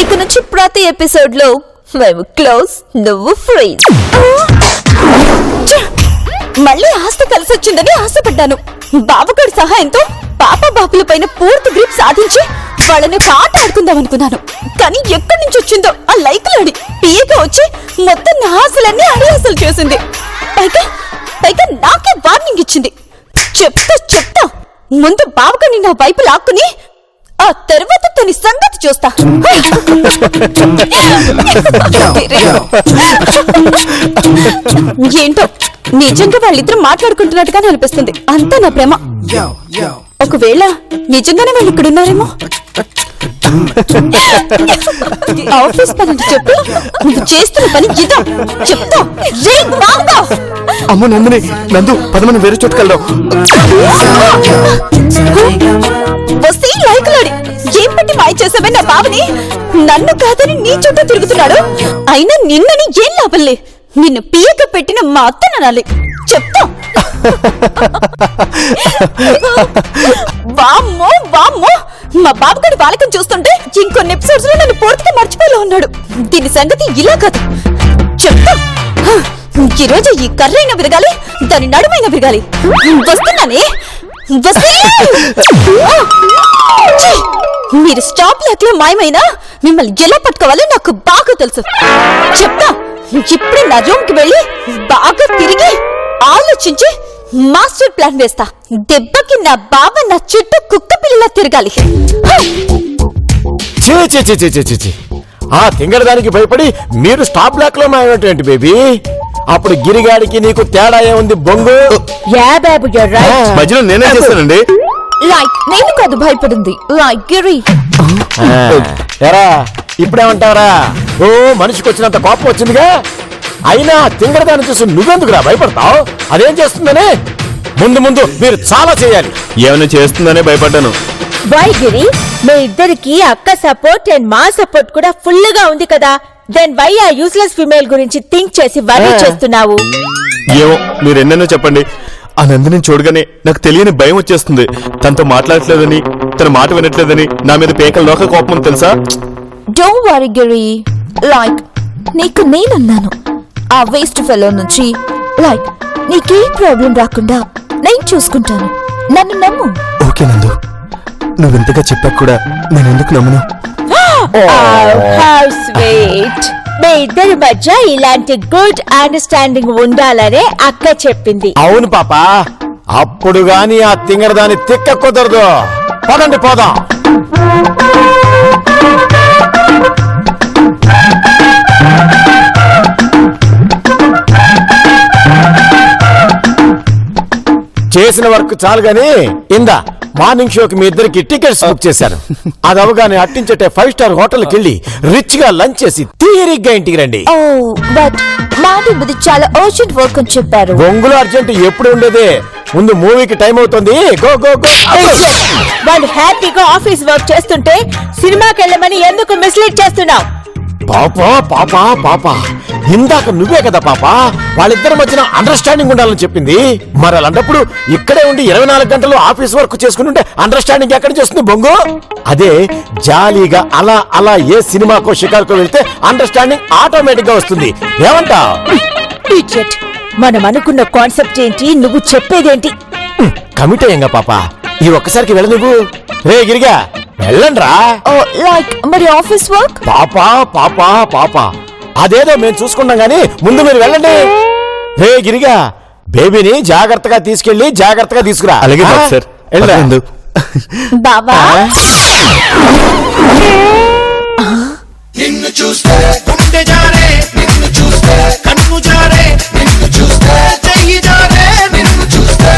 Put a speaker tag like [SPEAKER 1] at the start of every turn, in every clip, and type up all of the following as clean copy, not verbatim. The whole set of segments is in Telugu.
[SPEAKER 1] ఇక నుంచి ప్రతి ఎపిసోడ్ లో మేము క్లోజ్, నువ్వు ఫ్రీజ్. మళ్ళీ ఆస్తి కలిసి వచ్చిందని ఆశపడ్డాను. బావగారి సహాయంతో పాప బాబుల పైన పూర్తి గ్రిప్ సాధించి వాళ్ళని పాట ఆడుకుందాం అనుకున్నాను. కానీ ఎక్కడి నుంచి వచ్చిందో ఆ లైకులాడి పియగా వచ్చి మొత్తం నా ఆశలన్నీ అడియాసలు చేసింది. పైగా నాకే వార్నింగ్ ఇచ్చింది. చెప్తా ముందు బావగారిని నా వైపు లాక్కుని ఆ తర్వాత తన సంగతి చూస్తా. ఏంటో నిజంగా వాళ్ళిద్దరూ మాట్లాడుకుంటున్నట్టుగానే అనిపిస్తుంది. అంతా నా ప్రేమ. ఒకవేళ నిజంగానే వాళ్ళు ఇక్కడున్నారేమో. ఆఫీస్ పని చెప్పు, నువ్వు చేస్తున్న పని ఇదా చెప్తా.
[SPEAKER 2] అమ్మ నందిని, నందు పదమని వేరే చోటుకెళ్దాం.
[SPEAKER 1] వస్తే లైకులాడి ఏం పెట్టి మాయ చేసావే నా బావని? నన్ను కాదని నీ చుట్టూ తిరుగుతున్నాడు. అయినా నిన్నని ఏం లాభంలే. నిన్ను పీక పెట్టిన మా అత్తనాలి చెప్తా. వామ్మో మా బాబుగాడి బాలకం చూస్తుంటే ఇంకొన్ని ఎపిసోడ్స్ లో నన్ను పూర్తిగా మర్చిపోయేలా ఉన్నాడు. దీని సంగతి ఇలా కాదు చెప్తా. ఈ రోజు ఈ కర్రైన విరగాలి, దాని నడుమైన విరగాలి. వస్తున్నానే. మీరు స్టాప్ లాక్ లో మాయమైనా మిమ్మల్ని ఎలా పట్టుకోవాలో నాకు బాగా తెలుసు. చెప్తా. ఇప్పుడే నా రూమ్ కి వెళ్ళి బాగా తిరిగి ఆలోచించి మాస్టర్ ప్లాన్ వేస్తా. దెబ్బకి నా బావ నా చుట్టూ కుక్క పిల్లలా తిరగాలి.
[SPEAKER 3] ఆ తింగరదానికి భయపడి మీరు స్టాప్ బ్లాక్ లో మాయనటువంటి బేబీ. అప్పుడు గిరిగాడికి నీకు తేడా ఏముంది బొంగు?
[SPEAKER 2] మధ్యలో నేనే చేస్తానండి.
[SPEAKER 1] లైక్ నేను కాదు భయపడింది, లైక్ గిరి.
[SPEAKER 3] ఎరా ఇప్పుడేమంటావరా? ఓ మనిషికి వచ్చినంత కోపం వచ్చిందిగా. అయినా తింగరదాన్ని చూసి నువ్వెందుకురా భయపడతావు? అదేం చేస్తుందనే? ముందు మీరు చాలా చేయాలి.
[SPEAKER 2] ఏమైనా చేస్తుందనే భయపడ్డాను.
[SPEAKER 4] వై గిరి, మీ ఇద్దరికి అక్క సపోర్ట్ అండ్ మా సపోర్ట్ కూడా ఫుల్ గా ఉంది కదా. దెన్ వై ఆ యూస్లెస్ ఫిమేల్ గురించి థింక్ చేసి వరీ చేస్తున్నావు?
[SPEAKER 2] ఏమో మీరు ఎన్నెన్నో చెప్పండి. ఆ నందిని చూడగానే నాకు తెలియని భయం వచ్చేస్తుంది. తనతో మాట్లాడట్లేదని, తన మాట వినట్లేదని నా మీద పేకల లోక కోపం తెలుసా?
[SPEAKER 1] డోంట్ వరీ గిరి, లైక్ నీకు నేనున్నాను. ఆ వేస్ట్ ఫెలో నుంచి లైక్ నీకే ప్రాబ్లం రాకుండా నేను చూసుకుంటాను. నన్ను నమ్ము.
[SPEAKER 2] ఓకే నందు, నువ్వెంతగా చెప్పాక కూడా నేను ఎందుకు నమ్మను?
[SPEAKER 4] How sweet. మీ ఇద్దరి మధ్య ఇలాంటి గుడ్ అండర్స్టాండింగ్ ఉండాలనే అక్క చెప్పింది.
[SPEAKER 3] అవును పాప, అప్పుడు గాని ఆ తింగరదాన్ని తిక్క కుదరదు. పదండి పోదాం. చేసిన వర్క్ చాలు గాని ఇందా మార్నింగ్ షోకి మీ ఇద్దరికి టికెట్స్ బుక్ చేశాను. అది అవగానే అట్టించటే 5 స్టార్ హోటల్కి వెళ్ళి రిచ్ గా లంచ్ చేసి తీరిగ్గా ఇంటికి రండి.
[SPEAKER 1] బట్ మాది చాలా అర్జెంట్ వర్క్ అని చెప్పారు.
[SPEAKER 3] బొంగులో అర్జెంట్ ఎప్పుడు ఉండేదే. ముందు మూవీకి టైం అవుతుంది. Go go go.
[SPEAKER 4] వాళ్ళు హ్యాపీగా ఆఫీస్ వర్క్ చేస్తుంటే సినిమాకి వెళ్ళమని ఎందుకు మిస్లీడ్ చేస్తున్నావు?
[SPEAKER 3] పాప ఇందాక నువ్వే కదా పాప వాళ్ళిద్దరి మధ్యన అండర్స్టాండింగ్ ఉండాలని చెప్పింది. మరి అలాంటప్పుడు ఇక్కడే ఉండి 24 గంటలు ఆఫీస్ వర్క్ చేసుకుంటుంటే అండర్స్టాండింగ్ ఎక్కడ చేస్తుంది బొంగు? అదే జాలీగా అలా ఏ సినిమాకో షికారుకో వెళ్తే అండర్స్టాండింగ్ ఆటోమేటిక్ గా వస్తుంది. ఏమంటా?
[SPEAKER 4] మనం అనుకున్న కాన్సెప్ట్ ఏంటి, నువ్వు చెప్పేదేంటి?
[SPEAKER 3] కమిట్ అయ్యంగా పాప, ఈ ఒక్కసారికి వెళ్ళ నువ్వు. రే గిరిగా వెళ్ళండ్రా.
[SPEAKER 1] లైక్ మరి ఆఫీస్ వర్క్?
[SPEAKER 3] పాప అదేదో మేము చూసుకున్నాం గానీ ముందు మీరు వెళ్ళండి. రే గిరిగా బేబీని జాగ్రత్తగా తీసుకెళ్లి జాగ్రత్తగా తీసుకురా.
[SPEAKER 2] అలాగే సార్.
[SPEAKER 1] బాబా
[SPEAKER 5] నిన్ను చూస్తే గుండె జారే, నిన్ను చూస్తే కన్ను జారే, నిన్ను చూస్తే చెయ్యి జారే, నిన్ను చూస్తే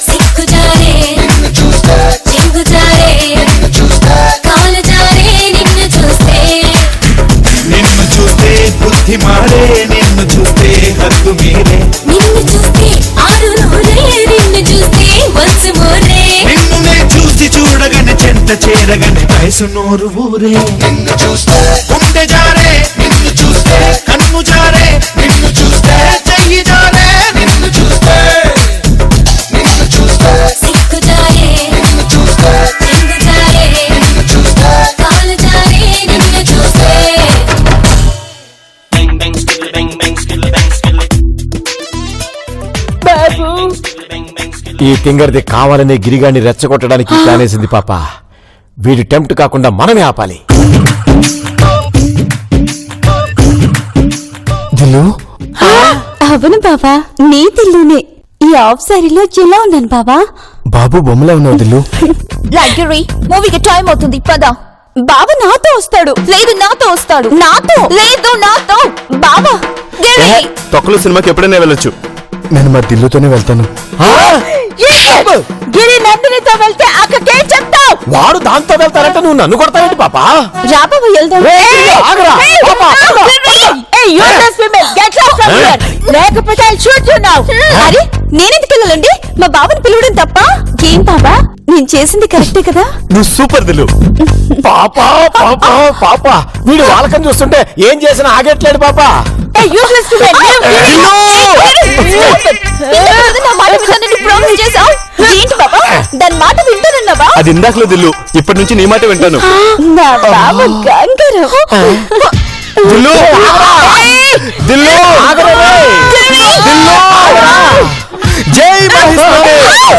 [SPEAKER 6] సిక్కు జారే,
[SPEAKER 5] నిన్ను చూస్తే
[SPEAKER 6] చింగు జారే,
[SPEAKER 5] నిన్ను చూస్తే
[SPEAKER 6] కాలు జారే, నిన్ను చూస్తే
[SPEAKER 5] బుద్ధి మారే, నిన్ను చూస్తే హద్దు మీరే,
[SPEAKER 6] నిన్ను చూస్తే ఆరు నూరే, నిన్ను చూస్తే వన్స్ మోరే,
[SPEAKER 5] నిన్నునే చూసి చూడగానే చెంత చేరగానే వయసు నోరు ఊరే. నిన్ను చూస్తే గుండె జారే, నిన్ను చూస్తే కన్ను జారే, నిన్ను చూస్తే చెయ్యి జారే, నిన్ను చూస్తే
[SPEAKER 6] సిక్కు జారే,
[SPEAKER 5] నిన్ను చూస్తే
[SPEAKER 6] చింగు జారే,
[SPEAKER 5] నిన్ను చూస్తే
[SPEAKER 3] ఈ తింగర్ది కావాలనే గిరిగాన్ని రెచ్చగొట్టడానికి ప్లానేసింది పాప. వీడి టెంప్ట్ కాకుండా మనమే ఆపాలి.
[SPEAKER 2] దిల్లు
[SPEAKER 1] అవును బాబా, నీ తిల్లునే. ఈ ఆఫ్ సారీలో ఎలా ఉన్నాను బాబా?
[SPEAKER 2] బాబు బొమ్మలా ఉన్నావు దిల్లు.
[SPEAKER 1] లగ్జరీ మూవీకి టైం అవుతుంది, పద. బాబా నాతో వస్తాడు. లేదు నాతో వస్తాడు. నాతో లేదు నాతో. బాబా
[SPEAKER 2] తొక్కలు సినిమాకి ఎప్పుడైనా వెళ్ళొచ్చు. నేను మా దిల్లుతోనే వెళ్తాను.
[SPEAKER 4] గిరి నందినితో వెళ్తే అక్కకేం చెప్తావు?
[SPEAKER 3] వాడు దాంతో వెళ్తారంటే నువ్వు నన్ను కొడతావేంటి పాప?
[SPEAKER 1] రాబాబు వెళ్దాం.
[SPEAKER 3] ఆగరా, పాపా.
[SPEAKER 4] లేకపోతే షూట్ చున్నావు.
[SPEAKER 1] అరే నేనెందుకు వెళ్ళాలండి? మా బాబాని పిలవడం తప్ప? ఏం బాబా, నేను చేసింది కరెక్టే కదా?
[SPEAKER 2] నువ్వు సూపర్ దిల్లు.
[SPEAKER 3] పాపా పాపా పాపా, వీడు వాళ్ళకం చూస్తుంటే ఏం చేసినా ఆగట్లేడు పాపా.
[SPEAKER 1] ఏంటి బాబా, దాని మాట వింటానన్నావా?
[SPEAKER 2] అది ఇందాకలో దిల్లు, ఇప్పటి నుంచి నీ మాట వింటాను.
[SPEAKER 1] నా బాబా గంగారం.
[SPEAKER 2] దిల్లు దిల్లు దిల్లు జై మహేశ్వరి.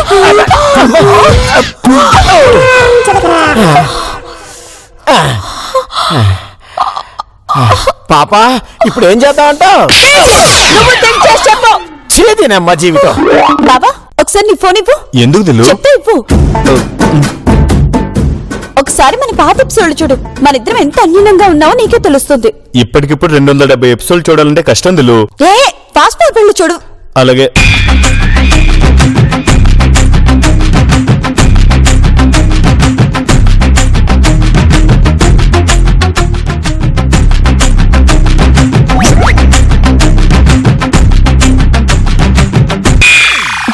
[SPEAKER 3] పాపా ఇప్పుడు ఏం చేద్దాం అంటావు?
[SPEAKER 4] నువ్వు థింక్ చేసి చెప్పు.
[SPEAKER 3] చేదినమ్మ జీవితం.
[SPEAKER 1] బాబా ఒకసారి నీ ఫోన్ ఇవ్వు.
[SPEAKER 2] ఎందుకు దిల్లు?
[SPEAKER 1] చెప్తా ఇవ్వు. ఒకసారి మన పాత ఎపిసోడ్ చూడు. మన ఇద్దరం ఎంత అన్యూనంగా ఉన్నావో నీకే తెలుస్తుంది.
[SPEAKER 2] ఇప్పటికిప్పుడు 270 ఎపిసోడ్ చూడాలంటే కష్టం దిల్లు.
[SPEAKER 1] ఏ ఫాస్ట్ ఫార్వర్డ్ చూడు.
[SPEAKER 2] అలాగే.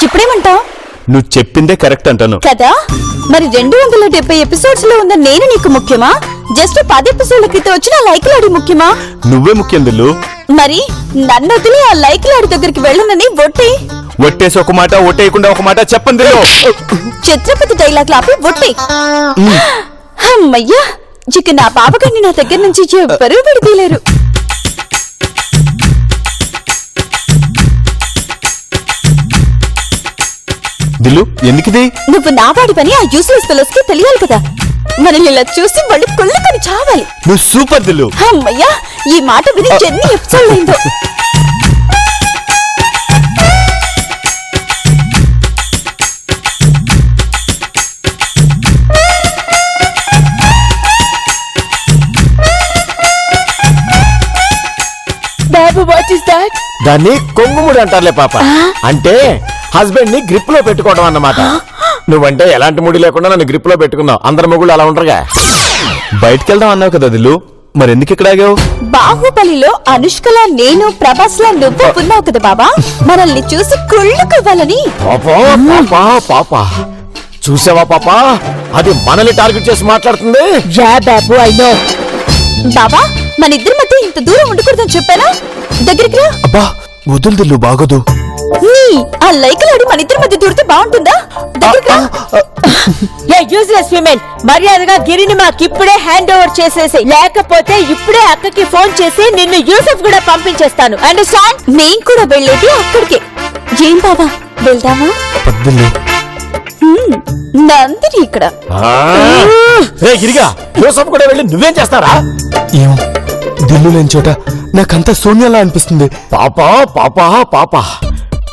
[SPEAKER 1] ఇప్పుడేమంటావు?
[SPEAKER 2] నువ్వు చెప్పిందే కరెక్ట్ అంటాను
[SPEAKER 1] కదా. మరి 270 ఎపిసోడ్స్ లో ఉన్న నేను నీకు ముఖ్యమా? జస్ట్ 10 ఎపిసోడ్ల క్రితం వచ్చిన ఆ లైక్లాడి ముఖ్యమా?
[SPEAKER 2] నువ్వే ముఖ్యం దిల్లు.
[SPEAKER 1] మరి నన్ను వదిలి ఆ లైక్లాడి దగ్గరికి వెళ్ళనని ఒట్టి
[SPEAKER 2] ఒట్టేసి ఒక మాట, ఒట్టేయకుండా ఒక మాట చెప్పండి దిల్లు.
[SPEAKER 1] ఛత్రపతి డైలాగ్ లాపి ఒట్టి. అమ్మయ్యా, ఇక నా బాబగారిని నా దగ్గర నుంచి ఎవ్వరూ విడిదీలేరు.
[SPEAKER 2] దిల్లు ఎందుకిది?
[SPEAKER 1] నువ్వు నా వాడి పని ఆ యూస్లెస్ ఫెలోస్ కి తెలియాలి కదా. మనల్ని ఇలా చూసి వాళ్ళు కుళ్ళుకొని చావాలి.
[SPEAKER 2] నువ్వు సూపర్ దిల్లు.
[SPEAKER 1] అమ్మయ్యా, ఈ మాట విని ఎన్ని ఎపిసోడ్ అయిందో.
[SPEAKER 4] బాబు వాట్ ఇస్ దట్?
[SPEAKER 3] దాన్ని కొంగుముడి అంటారులే పాప. అంటే హస్బెండ్ ని గ్రిప్ లో పెట్టుకోవడం అన్నమాట. నువ్వంటే ఎలాంటి ముడి లేకుండా నన్ను గ్రిప్ లో పెట్టుకున్నావు. అందరి మొగుళ్ళు అలా ఉంటారుగా.
[SPEAKER 2] బయటికి వెళ్దాం అన్నావు కదా దిల్లు, మరి ఎందుకు ఇక్కడ ఆగావు?
[SPEAKER 1] బాహుబలిలో అనుష్కలా నేను, ప్రభాస్లా నువ్వు ఉన్నావు కదా బాబా. మనల్ని చూసి కుళ్ళుకోవాలని.
[SPEAKER 3] పాపా పాపా పాపా, చూసావా పాపా, అది మనల్ని టార్గెట్ చేసి మాట్లాడుతుంది.
[SPEAKER 4] యా బాబు ఐ నో.
[SPEAKER 1] బాబా మన ఇద్దరి మధ్య ఇంత దూరం ఉండకూడదని చెప్పానా? దగ్గరికి రా.
[SPEAKER 2] అబ్బా వదులు దిల్లు, బాగోదు.
[SPEAKER 1] ఆ లైక్లాడి మన ఇద్దరి మధ్య దూరితే బాగుంటుందా? దగ్గరికి రా.
[SPEAKER 4] ఏ యూజ్లెస్ విమెన్, మర్యాదగా గిరిని మాకిప్పుడే హ్యాండ్ ఓవర్ చేసేసి, లేకపోతే ఇప్పుడే అక్కకి ఫోన్ చేసి నిన్ను యూసఫ్ కూడా పంపించేస్తాను. అండర్స్టాండ్?
[SPEAKER 1] నేను కూడా వెళ్ళేది అక్కడికే. ఏం బాబా వెళ్దామా?
[SPEAKER 2] దిల్లు
[SPEAKER 1] నందిని ఇక్కడ.
[SPEAKER 3] గిరిగా యూసఫ్ కూడా వెళ్ళి నువ్వేం చేస్తారా?
[SPEAKER 2] ఏం దిల్లు లేని చోట నాకంతా శూన్యంలా అనిపిస్తుంది.
[SPEAKER 3] పాపా పాపా పాపా,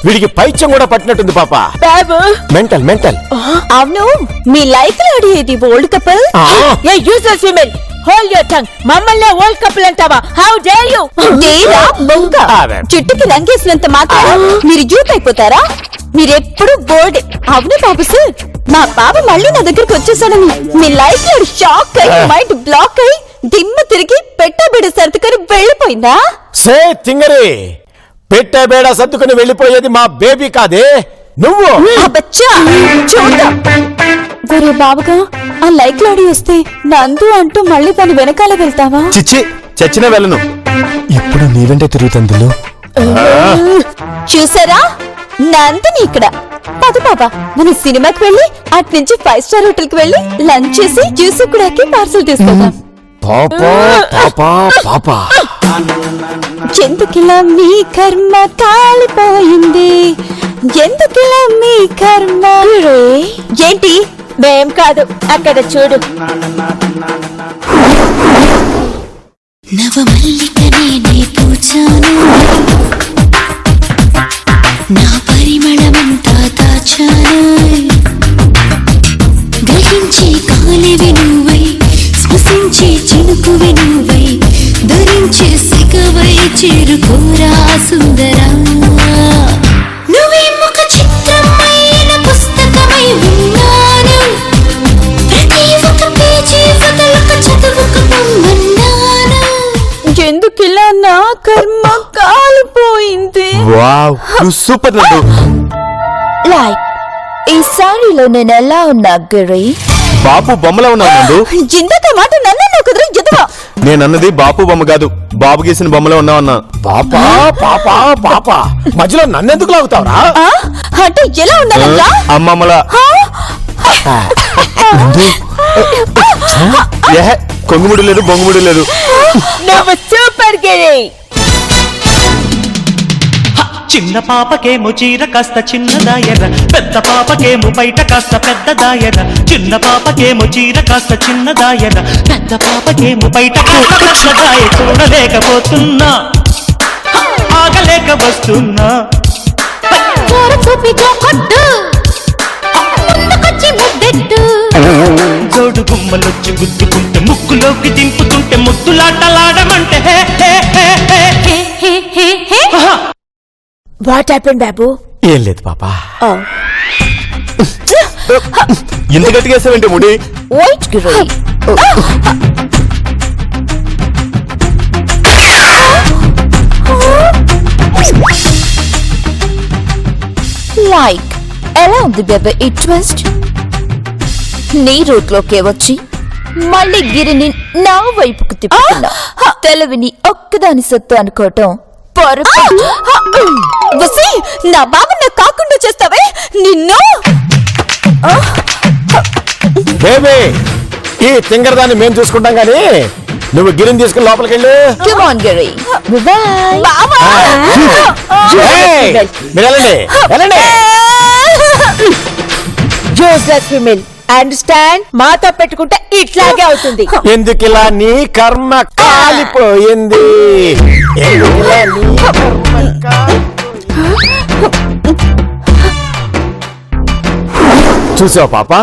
[SPEAKER 3] వీడికి పైత్యం కూడా పట్టినట్టుంది పాప.
[SPEAKER 4] బాబు
[SPEAKER 3] మెంటల్ మెంటల్.
[SPEAKER 1] అవును, మీ లైక్లాడి ఏది old couple?
[SPEAKER 4] A useless women, hold your tongue. మమ్మల్ని ఓల్డ్ కపుల్ అంటావా? How dare you?
[SPEAKER 1] డేరా బొంగ. చుట్టుకి రంగేసినంత మాత్రం మీరు యూత్ అయిపోతారా? మీరెప్పుడు బోర్డే. అవును బాబు సార్, మా బాబు మళ్ళీ నా దగ్గరికి వచ్చేసాడని మీ లైఫ్ లో షాక్ అయి మైండ్ బ్లాక్ అయి దిమ్మ తిరిగి పెట్టబిడ సర్దుకొని వెళ్ళిపోయిందా?
[SPEAKER 3] సే తింగరి, పెట్టే బేడ సర్దుకుని వెళ్ళిపోయేది మా బేబీ కాదే, నువ్వు.
[SPEAKER 1] బచ్చా చూద్దాం. ఒరే బాబుగా, ఆ లైక్లాడి వస్తే నందు అంటూ మళ్ళీ దాని వెనకాల వెళ్తావా?
[SPEAKER 2] చిచ్చి, చచ్చినా వెళ్ళను. ఇప్పుడు నీ వెంటే తిరుగుతాను దిల్లు.
[SPEAKER 1] చూసారా, నందిని ఇక్కడ. పద బాబా, మన సినిమాకి వెళ్ళి అటు నుంచి 5 స్టార్ హోటల్ కి వెళ్ళి లంచ్ చేసి జ్యూస్ కూడా పార్సల్ తీసుకుందాం.
[SPEAKER 3] పాపా పాపా పాపా,
[SPEAKER 1] ఎందుకిలా మీ కర్మ కాలిపోయింది, ఎందుకిలా మీ కర్మ
[SPEAKER 4] ఏంటి మేం కాదు అక్కడ చూడు.
[SPEAKER 6] నవమల్లికనే నే పూచాను నా పరిమళమంతా దాచాను గ్రహించే కాలివి నువ్వై శ్వసించే చినుకువి నువ్వై ధరించే సిగవై చేరుకోరా సుందరా నువ్వే ముఖ చిత్రమైన పుస్తకమై ఉన్నాను ప్రతి ఒక్క పేజీ వదలక చదువుక పొమ్మన్నాను
[SPEAKER 1] ఎందుకిలా నా కర్మ కాలిపోయింది.
[SPEAKER 2] వావ్ నువ్వు సూపర్ నందు.
[SPEAKER 1] లైక్ ఈ సారీలో నేను ఎలా ఉన్నా గిరి?
[SPEAKER 2] బాపు బొమ్మలా ఉన్నావు నందు.
[SPEAKER 1] ఇందాక మాట నన్ను కుదిరి ఎదువా.
[SPEAKER 2] నేనన్నది బాపు బొమ్మ కాదు, బాబు గీసిన బొమ్మలో ఉన్నావన్నా.
[SPEAKER 3] పాపా పాపా పాపా మధ్యలో నన్నెందుకు లాగుతావురా?
[SPEAKER 1] అంటే ఎలా ఉండాలన్నా?
[SPEAKER 2] అమ్మమ్మలా. ఏహే, కొంగుముడి లేదు బొంగుముడి లేదు.
[SPEAKER 4] నువ్వు సూపర్ గిరి.
[SPEAKER 5] చిన్న పాపకేమో చీర కాస్త చిన్నదాయర పెద్ద పాపకేమో బయట కాస్త పెద్దదాయర చిన్న పాపకేమో చీర కాస్త చిన్నదాయర పెద్ద పాపకేమో బయట కాస్త పెద్దదాయ చూడలేకపోతున్నా ఆగలేక వస్తున్నా జోడు గుమ్మలొచ్చి గుద్దుకుంటే ముక్కులోకి దింపుతుంటే ముద్దులాటలాడమంటే హే హే హే హే.
[SPEAKER 4] వాట్ హ్యాపెండ్ బాబు?
[SPEAKER 3] ఏం లేదు పాపా.
[SPEAKER 2] ఇంత గట్టిగా వేసావేంటి ముడి?
[SPEAKER 1] వైట్ గిరి. లైక్ ఎలా ఉంది బేబీ ఈ ట్విస్ట్? నీ రూట్ లోకే వచ్చి మళ్ళీ గిరిని నా వైపుకు తిప్పుతున్నా. తెలివిని ఒక్కదాని సొత్తు అనుకోవటం పొరపాటు. నా బాబు నాకు కాకుండా చేస్తావే నిన్ను.
[SPEAKER 3] బేబీ ఈ తింగరదాన్ని మేము చూసుకుంటాం గానీ నువ్వు గిరిని తీసుకుని లోపలికి వెళ్ళు.
[SPEAKER 1] Come on, Giri. Bye-bye. బాబా.
[SPEAKER 3] ఏయ్, మీరు వెళ్ళండి వెళ్ళండి.
[SPEAKER 4] Useless female understand? మాతో పెట్టుకుంటే ఇట్లాగే అవుతుంది.
[SPEAKER 3] ఎందుకిలా నీ కర్మ కాలిపోయింది? ఎందుకిలా నీ కర్మ చూసావు పాప,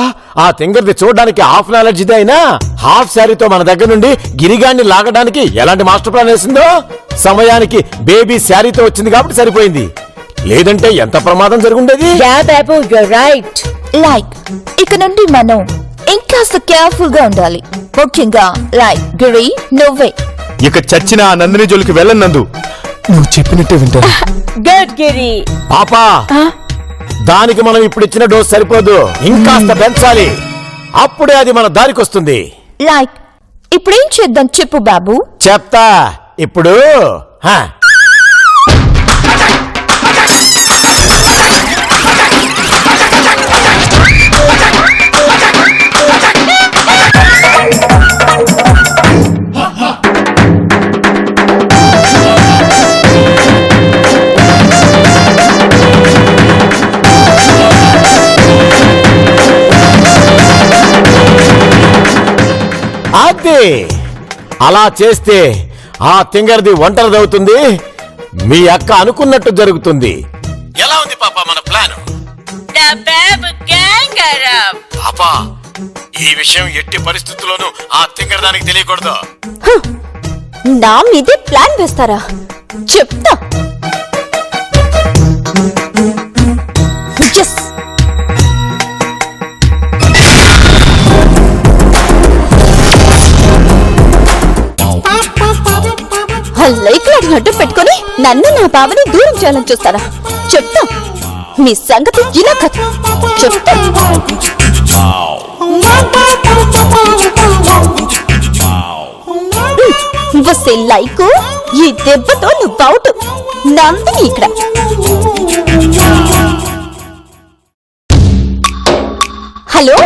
[SPEAKER 3] ఆ తింగర్ది చూడడానికి హాఫ్ నాలెడ్జ్ అయినా హాఫ్ శారీతో మన దగ్గర నుండి గిరిగాన్ని లాగడానికి ఎలాంటి మాస్టర్ ప్లాన్ వేసిందో. సమయానికి బేబీ శారీతో వచ్చింది కాబట్టి సరిపోయింది, లేదంటే ఎంత ప్రమాదం జరుగుండేది.
[SPEAKER 4] యా బాబు యూర్ రైట్.
[SPEAKER 1] లైక్ ఇక నుండి మనం ఇంకాస్త కేర్ఫుల్ గా ఉండాలి. ముఖ్యంగా లైక్ గిరి నువ్వే.
[SPEAKER 2] ఇక చచ్చిన ఆ నందిని జోలికి వెళ్ళను. నువ్వు చెప్పినట్టే వింటాను.
[SPEAKER 4] గుడ్ గిరి.
[SPEAKER 3] పాపా దానికి మనం ఇప్పుడు ఇచ్చిన డోస్ సరిపోదు, ఇంకాస్త పెంచాలి, అప్పుడే అది మన దారికి వస్తుంది.
[SPEAKER 1] లైక్ ఇప్పుడేం చేద్దాం చెప్పు బాబు.
[SPEAKER 3] చెప్తా ఇప్పుడు. అదే అలా చేస్తే ఆ తింగర్ది ఒంటరిదవుతుంది, మీ అక్క అనుకున్నట్టు జరుగుతుంది. ఎలా ఉంది పాపా మన ప్లాన్? పాపా ఈ విషయం ఎట్టి పరిస్థితుల్లోనూ ఆ తింగరదానికి తెలియకూడదు.
[SPEAKER 1] నా మీదే ప్లాన్ వేస్తారా? చెప్తా. Yes. లైక్ అడ్డు పెట్టుకుని నన్ను నా బావని దూరం చేయాలని చూస్తారా? చెప్తా మీ సంగతి ఇలా కథ చెప్తా. వస్తే లైకు ఈ దెబ్బతో నువ్వు అవుట్. నందిని ఇక్కడ. హలో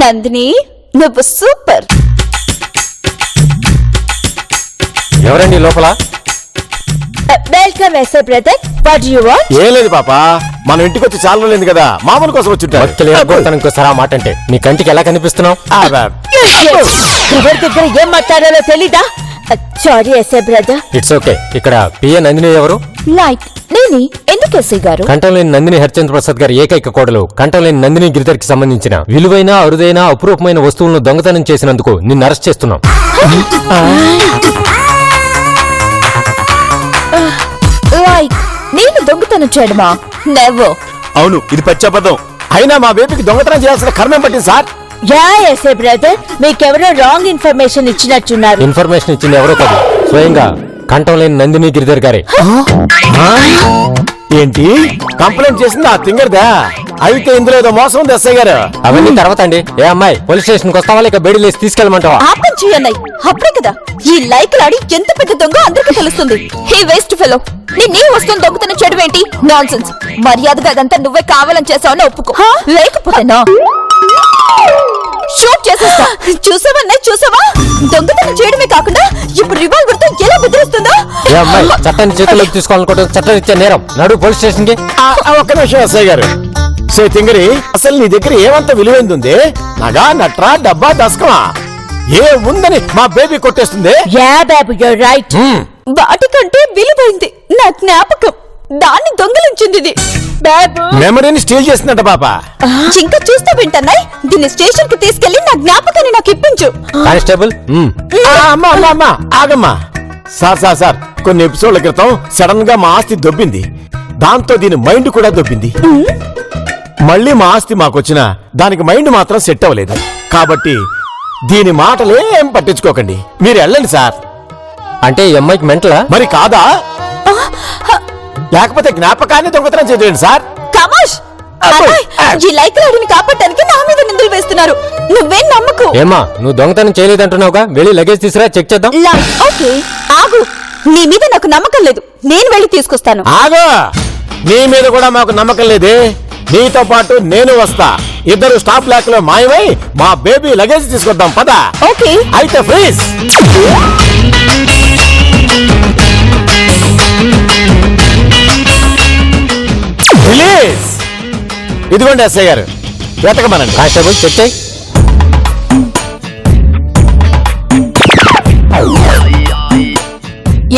[SPEAKER 1] నందిని నువ్వు సూపర్.
[SPEAKER 3] ఎవరండి లోపల?
[SPEAKER 4] Welcome SI brother. What you want?
[SPEAKER 3] ఏం లేదు పాప, మనం ఇంటికి వచ్చి చాలా రోజులేదు కదా, మామూలు కోసం వచ్చి ఇంకోసారి ఆ మాట అంటే నీ కంటికి ఎలా కనిపిస్తున్నావు?
[SPEAKER 4] ఎవరి దగ్గర ఏం మాట్లాడాలో తెలీదా? Sorry SI brother.
[SPEAKER 3] It's okay. ఇక్కడ పిఏ నందిని ఎవరు?
[SPEAKER 1] లైక్ నేని. ఎందుకు ఎస్ఐ గారు?
[SPEAKER 3] కంఠంలేని నందిని హరిచంద్ర ప్రసాద్ గారి ఏకైక కోడలు కంఠంలేని నందిని గిరిధర్ కి సంబంధించిన విలువైన అరుదైన అపురూపమైన వస్తువులను దొంగతనం చేసినందుకు నిన్ను అరెస్ట్ చేస్తున్నాం.
[SPEAKER 1] లైక్ నేను దొంగతనం చేయడమా? నెవర్.
[SPEAKER 2] అవును, ఇది పచ్చబద్ధం.
[SPEAKER 3] అయినా మా బేబీకి దొంగతనం చేయాల్సిన కర్మం పట్టింది సార్.
[SPEAKER 4] యా ఎస్ఐ బ్రదర్, మీకెవరో రాంగ్ ఇన్ఫర్మేషన్ ఇచ్చినట్టున్నారు.
[SPEAKER 3] ఇన్ఫర్మేషన్ ఇచ్చింది ఎవరో కాదు, స్వయంగా కంఠంలేని నందిని గిరిధర్ గారే. ఏంటి కంప్లైంట్ చేసింది ఆ తింగర్దా? అయితే ఇందులో ఏదో మోసం ఉంది ఎస్ఐ గారు. అవన్నీ తర్వాత అండి. ఏ అమ్మాయి, పోలీస్ స్టేషన్ కి వస్తావా లేక బేడీ లేసి తీసుకెళ్ళమంటావా?
[SPEAKER 1] ఆపం చేయన్నాయి. అప్పుడే కదా ఈ లైక్ లాడి ఎంత పెద్ద దొంగ అందరికీ తెలుస్తుంది. హే వేస్ట్ ఫెలో, నీ వస్తువుని దొంగతనం చేయడం ఏంటి? Non sense. మర్యాదగా అదంతా నువ్వే కావాలని చేసావని ఒప్పుకో, లేకపోతేనా షూట్ చేసేస్తా. చూసావన్నా, చూసావా? దొంగతనం చేయడమే కాకుండా ఇప్పుడు రివాల్వర్ తో ఎలా బెదిరిస్తుందో.
[SPEAKER 3] ఏ అమ్మాయి, చట్టాన్ని చేతుల్లోకి తీసుకోవాలనుకోవడం చట్టం ఇచ్చే నేరం. నడు పోలీస్ స్టేషన్ కి. ఒక్క నిమిషం ఎస్ఐ గారు. సే తింగరి, అసలు నీ దగ్గర ఏమంత విలువైంది ఉంది? నగా, నట్రా, డబ్బా, దశకమా ఏ ఉందని మా బేబీ కొట్టేస్తుంది?
[SPEAKER 4] యా బాబు, యూర్ రైట్.
[SPEAKER 1] వాటికంటే విలువైంది నా జ్ఞాపకం. దాన్ని దొంగలించింది ఇది. బాబు
[SPEAKER 3] మెమరీని స్టీల్ చేసిందంట పాప.
[SPEAKER 1] ఇంకా చూస్తా వింటన్నాయి. దీన్ని స్టేషన్ కు తీసుకెళ్లి నా జ్ఞాపకాన్ని నాకు ఇప్పించు.
[SPEAKER 3] కానిస్టేబుల్. అమ్మా అమ్మా అమ్మా ఆగమ్మా. సార్ కొన్ని ఎపిసోడ్ల క్రితం సడన్ గా మా ఆస్తి దొబ్బింది. దాంతో దీని మైండ్ కూడా దొబ్బింది. మళ్ళీ మా ఆస్తి మాకొచ్చినా దానికి మైండ్ మాత్రం సెట్ అవ్వలేదు. కాబట్టి దీని మాటలేం పట్టించుకోకండి, మీరు వెళ్ళండి సార్. అంటే ఈ అమ్మాయికి మెంటలా? మరి కాదా? లేకపోతే జ్ఞాపకాన్ని దొంగతనం చేయండి సార్.
[SPEAKER 1] కమాష్, ఈ లైక్ లాడిని కాపాడటానికి నా మీద నిందలు వేస్తున్నారు. నువ్వేం నమ్మకు.
[SPEAKER 3] ఏమా, నువ్వు దొంగతనం చేయలేదంటున్నావుగా, వెళ్ళి లగేజ్ తీసుకురా, చెక్ చేద్దాం.
[SPEAKER 1] ఓకే ఆగు, నీ మీద నాకు నమ్మకం లేదు. నేను వెళ్ళి తీసుకొస్తాను.
[SPEAKER 3] ఆగో, నీ మీద కూడా మాకు నమ్మకం లేదే. నీతో పాటు నేను వస్తా. ఇద్దరు స్టాప్ లాక్ లో మాయమై మా బేబీ లగేజ్ తీసుకొద్దాం, పద.
[SPEAKER 1] ఓకే
[SPEAKER 3] అయితే ఫ్రీజ్. రిలీజ్. ఇదిగోండి ఎస్ఐ గారు, వెతకమనండి. కానిస్టేబుల్ చెక్ చేయి.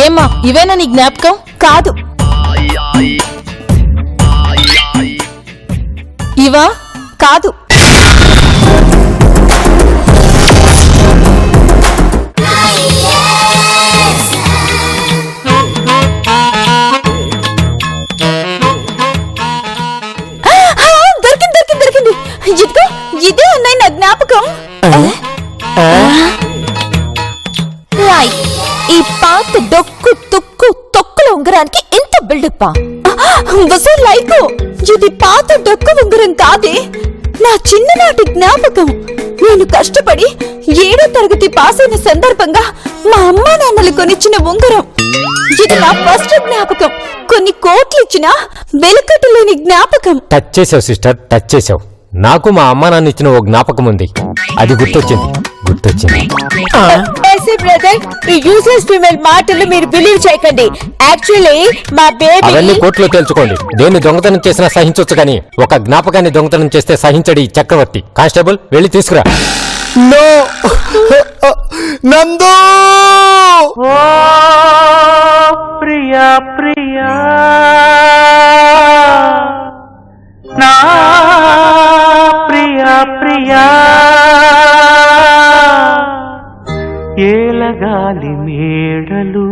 [SPEAKER 1] ఏమ్మా, ఇవేనా నీ జ్ఞాపకం? కాదు. ఇవా? కాదు. దొరికింది. ఇదిగో ఇదే అన్నాయి నా జ్ఞాపకం. ఈ పాత డొక్కు తొక్కుల ఉంగరానికి ఎంత బిల్డప్పా? లైక్ ఇది పాత డొక్కు ఉంగరం కాదే, నా చిన్ననాటి జ్ఞాపకం. నేను కష్టపడి 7వ తరగతి పాస్ అయిన సందర్భంగా మా అమ్మా నాన్నలు కొనిచ్చిన ఉంగరం. ఇది నా ఫస్ట్ జ్ఞాపకం. కొన్ని కోట్లు ఇచ్చిన వెలకట్టలేని జ్ఞాపకం.
[SPEAKER 3] టచ్ చేసావు సిస్టర్, టచ్ చేసావు. నాకు మా అమ్మా నాన్న ఇచ్చిన ఓ జ్ఞాపకం ఉంది, అది గుర్తొచ్చింది.
[SPEAKER 4] ఎస్ఐ బ్రదర్, ఈ యూజ్లెస్ ఫీమేల్ మాటలు మీరు బిలీవ్ చేయకండి. యాక్చువల్లీ మా బేబీ.
[SPEAKER 3] అవన్నీ కోర్టులో తెలుసుకోండి. దేన్ని దొంగతనం చేసినా సహించొచ్చు, కానీ ఒక జ్ఞాపకాన్ని దొంగతనం చేస్తే సహించడి చక్రవర్తి. కానిస్టేబుల్, వెళ్ళి తీసుకురా.
[SPEAKER 2] నో నందు.
[SPEAKER 7] ప్రియా ప్రియా నా ప్రియా ప్రియా, ఏలగాలి మేడలు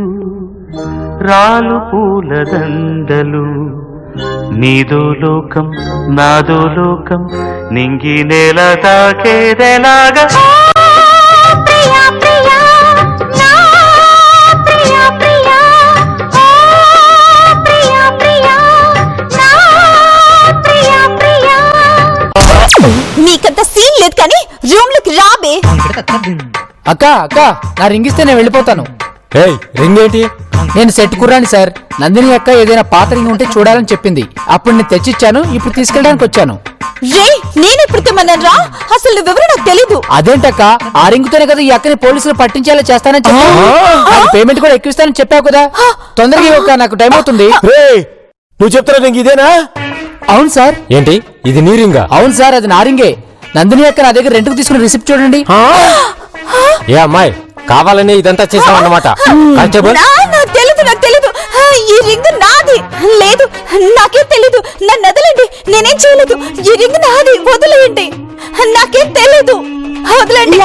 [SPEAKER 7] రాలు పూల దండలు, నీదో లోకం నాదో లోకం, నింగి నేల తాకేదెలాగా.
[SPEAKER 1] నీకంత సీన్ లేదు కానీ రూమ్ లోకి రాబే.
[SPEAKER 8] అక్క నా రింగిస్తే నేను వెళ్ళిపోతాను.
[SPEAKER 3] ఏయ్ రింగ్ ఏంటి?
[SPEAKER 8] నేను సెట్ కుర్రాని సార్. నందిని అక్క ఏదైనా పాత రింగ్ ఉంటే చూడాలని చెప్పింది. అప్పుడు నేను తెచ్చిచ్చాను. ఇప్పుడు తీసుకెళ్ళడానికి వచ్చాను.
[SPEAKER 1] రే నేనెప్పుడు తెమ్మన్నాను రా? అసలు నువ్వెవరో నాకు తెలీదు.
[SPEAKER 8] అదేంటక్క, ఆ రింగుతోనే కదా ఈ అక్కని పోలీసులు పట్టించేలా చేస్తానని చెప్పావు. పేమెంట్ కూడా ఎక్కువిస్తానని చెప్పావు కదా. తొందరగా ఇవ్వక్క, నాకు టైం అవుతుంది.
[SPEAKER 3] రే నువ్వు చెప్తున్నా రింగ్ ఇదేనా?
[SPEAKER 8] అవును సార్.
[SPEAKER 3] ఏంటి ఇది నీ రింగా?
[SPEAKER 8] అవును సార్, అది నా రింగే. నందిని అక్క నా దగ్గర రెంట్కు తీసుకున్న రిసిప్ట్ చూడండి.
[SPEAKER 3] ఏ అమ్మాయి, కావాలని ఇదంతా చేసావన్నమాట. కానిస్టేబుల్,
[SPEAKER 1] నాకు తెలీదు, నాకు తెలీదు. ఈ రింగ్ నాది. లేదు నాకేం తెలీదు. నన్ను వదలండి, నేనేం చేయలేదు. ఈ రింగ్ నాది, వదిలేయండి. నాకేం తెలీదు, వదలండి.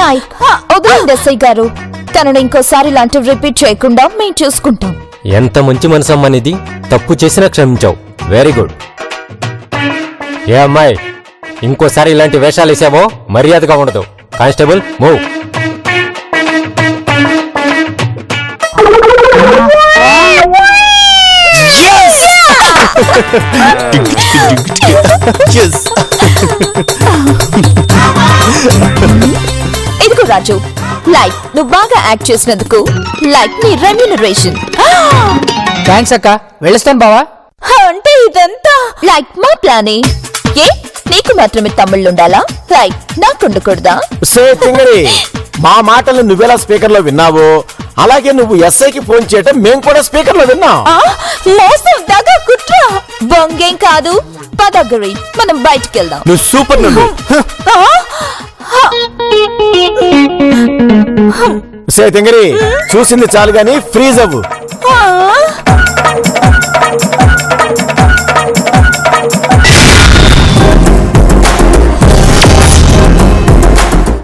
[SPEAKER 9] వదలండి ఎస్ఐ గారు, తనను ఇంకోసారి ఇలాంటివి రిపీట్ చేయకుండా మేము చూసుకుంటాం.
[SPEAKER 3] ఎంత మంచి మనసమ్మనిది. తప్పు చేసినా క్షమించావు. Very good. ఏ అమ్మాయి, ఇంకోసారి ఇలాంటి వేషాలు వేసావో మర్యాదగా ఉండదు. Constable move.
[SPEAKER 9] ఇదిగో రాజు, లైక్ నువ్వు బాగా యాక్ట్ చేసినందుకు లైక్ నీ రెమ్యూనరేషన్.
[SPEAKER 8] థ్యాంక్స్ అక్క, వెళ్ళొస్తాను బావా.
[SPEAKER 1] అంటే ఇదంతా
[SPEAKER 9] లైక్ మా ప్లానే. ఏ నీకు మాత్రమే తమ్ముళ్ళుండాలా? లైక్ నాకు ఉండకూడదా?
[SPEAKER 3] మా మాటలు నువ్వెలా స్పీకర్ లో విన్నావో అలాగే నువ్వు ఎస్ఐకి ఫోన్ చేయటం మేము కూడా స్పీకర్ లో విన్నాం.
[SPEAKER 1] మోసం, దగా, కుట్ర.
[SPEAKER 9] బొంగేం కాదు, పదగరి, మనం బయటికి వెళ్దాం.
[SPEAKER 3] నువ్వు సూపర్ నుండి. తింగరి చూసింది చాలు గాని ఫ్రీజ్ అవ్వు.